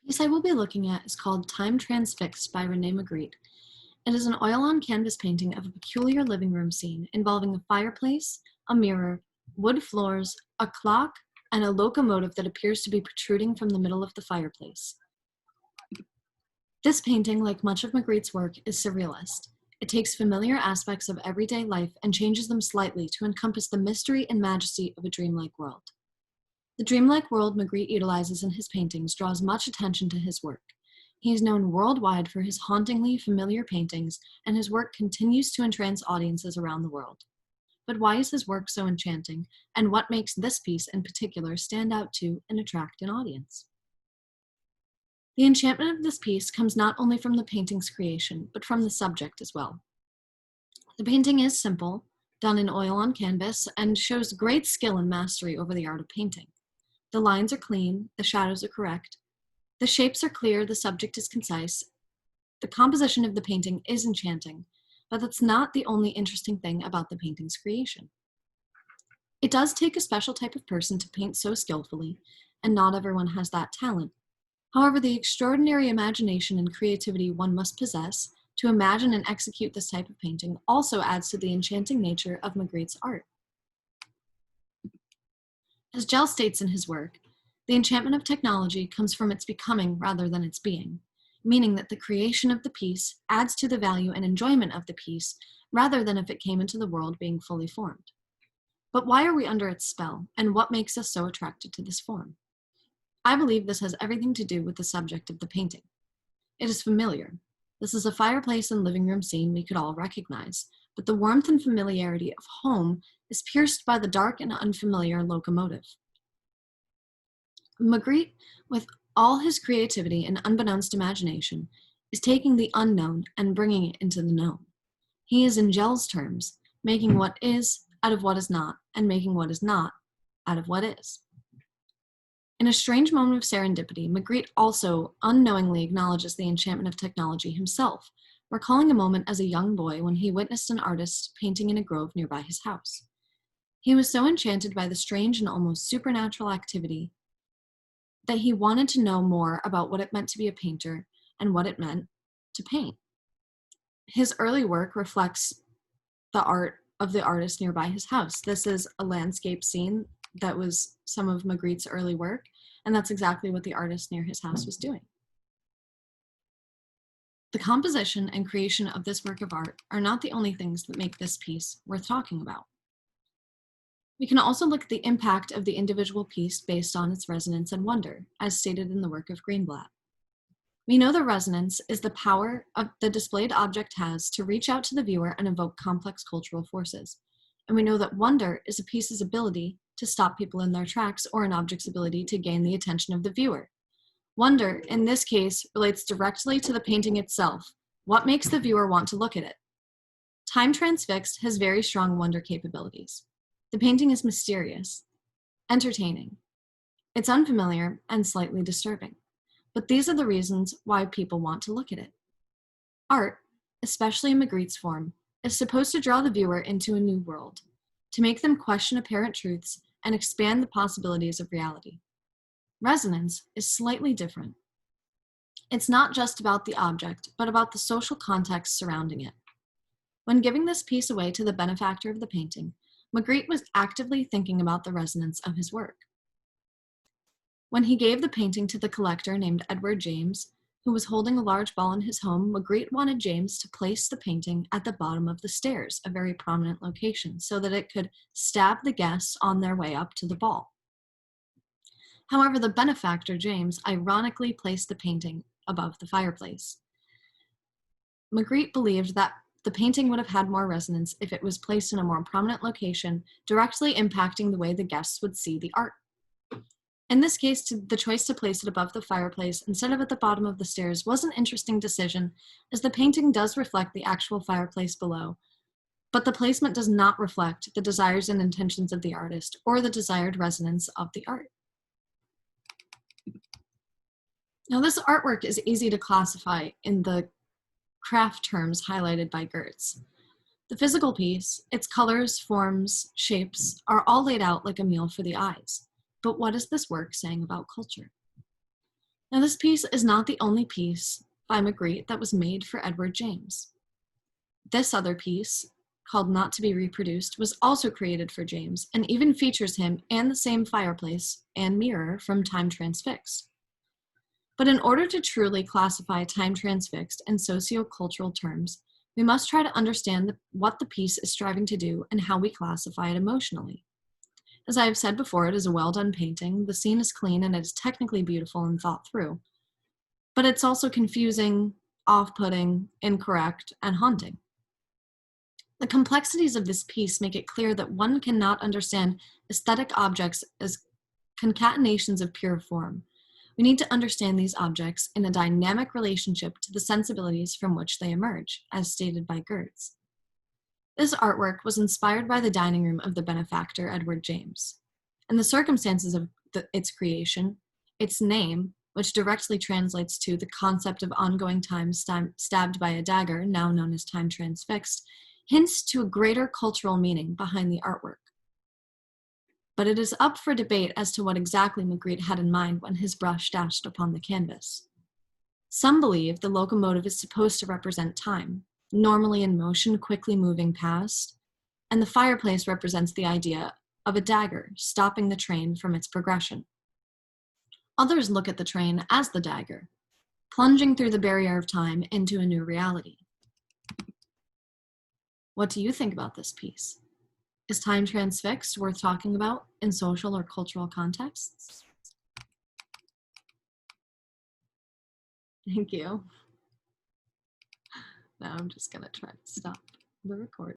piece I will be looking at is called Time Transfixed by Renee Magritte. It is an oil-on-canvas painting of a peculiar living room scene involving a fireplace, a mirror, wood floors, a clock, and a locomotive that appears to be protruding from the middle of the fireplace. This painting, like much of Magritte's work, is surrealist. It takes familiar aspects of everyday life and changes them slightly to encompass the mystery and majesty of a dreamlike world. The dreamlike world Magritte utilizes in his paintings draws much attention to his work. He is known worldwide for his hauntingly familiar paintings, and his work continues to entrance audiences around the world. But why is his work so enchanting, and what makes this piece in particular stand out to and attract an audience? The enchantment of this piece comes not only from the painting's creation, but from the subject as well. The painting is simple, done in oil on canvas, and shows great skill and mastery over the art of painting. The lines are clean, the shadows are correct, the shapes are clear, the subject is concise. The composition of the painting is enchanting, but that's not the only interesting thing about the painting's creation. It does take a special type of person to paint so skillfully, and not everyone has that talent. However, the extraordinary imagination and creativity one must possess to imagine and execute this type of painting also adds to the enchanting nature of Magritte's art. As Gell states in his work, the enchantment of technology comes from its becoming rather than its being, meaning that the creation of the piece adds to the value and enjoyment of the piece rather than if it came into the world being fully formed. But why are we under its spell, and what makes us so attracted to this form? I believe this has everything to do with the subject of the painting. It is familiar. This is a fireplace and living room scene we could all recognize, but the warmth and familiarity of home is pierced by the dark and unfamiliar locomotive. Magritte, with all his creativity and unbeknownst imagination, is taking the unknown and bringing it into the known. He is, in Gell's terms, making what is out of what is not, and making what is not out of what is. In a strange moment of serendipity, Magritte also unknowingly acknowledges the enchantment of technology himself, recalling a moment as a young boy when he witnessed an artist painting in a grove nearby his house. He was so enchanted by the strange and almost supernatural activity that he wanted to know more about what it meant to be a painter and what it meant to paint. His early work reflects the art of the artist nearby his house. This is a landscape scene that was some of Magritte's early work, and that's exactly what the artist near his house was doing. The composition and creation of this work of art are not the only things that make this piece worth talking about. We can also look at the impact of the individual piece based on its resonance and wonder, as stated in the work of Greenblatt. We know that resonance is the power the displayed object has to reach out to the viewer and evoke complex cultural forces. And we know that wonder is a piece's ability to stop people in their tracks or an object's ability to gain the attention of the viewer. Wonder, in this case, relates directly to the painting itself. What makes the viewer want to look at it? Time Transfixed has very strong wonder capabilities. The painting is mysterious, entertaining. It's unfamiliar and slightly disturbing. But these are the reasons why people want to look at it. Art, especially in Magritte's form, is supposed to draw the viewer into a new world, to make them question apparent truths and expand the possibilities of reality. Resonance is slightly different. It's not just about the object, but about the social context surrounding it. When giving this piece away to the benefactor of the painting, Magritte was actively thinking about the resonance of his work. When he gave the painting to the collector named Edward James, who was holding a large ball in his home, Magritte wanted James to place the painting at the bottom of the stairs, a very prominent location, so that it could stab the guests on their way up to the ball. However, the benefactor, James, ironically placed the painting above the fireplace. Magritte believed that the painting would have had more resonance if it was placed in a more prominent location, directly impacting the way the guests would see the art. In this case, the choice to place it above the fireplace instead of at the bottom of the stairs was an interesting decision, as the painting does reflect the actual fireplace below, but the placement does not reflect the desires and intentions of the artist or the desired resonance of the art. Now, this artwork is easy to classify in the craft terms highlighted by Gertz. The physical piece, its colors, forms, shapes, are all laid out like a meal for the eyes. But what is this work saying about culture? Now, this piece is not the only piece by Magritte that was made for Edward James. This other piece, called Not to be Reproduced, was also created for James and even features him and the same fireplace and mirror from Time Transfixed. But in order to truly classify Time Transfixed in sociocultural terms, we must try to understand what the piece is striving to do and how we classify it emotionally. As I have said before, it is a well-done painting, the scene is clean, and it is technically beautiful and thought through. But it's also confusing, off-putting, incorrect, and haunting. The complexities of this piece make it clear that one cannot understand aesthetic objects as concatenations of pure form. We need to understand these objects in a dynamic relationship to the sensibilities from which they emerge, as stated by Gertz. This artwork was inspired by the dining room of the benefactor Edward James, and the circumstances of its creation, its name, which directly translates to the concept of ongoing time stabbed by a dagger, now known as Time Transfixed, hints to a greater cultural meaning behind the artwork. But it is up for debate as to what exactly Magritte had in mind when his brush dashed upon the canvas. Some believe the locomotive is supposed to represent time, normally in motion, quickly moving past, and the fireplace represents the idea of a dagger stopping the train from its progression. Others look at the train as the dagger, plunging through the barrier of time into a new reality. What do you think about this piece? Is Time Transfixed worth talking about in social or cultural contexts? Thank you. Now I'm just going to try to stop the recording.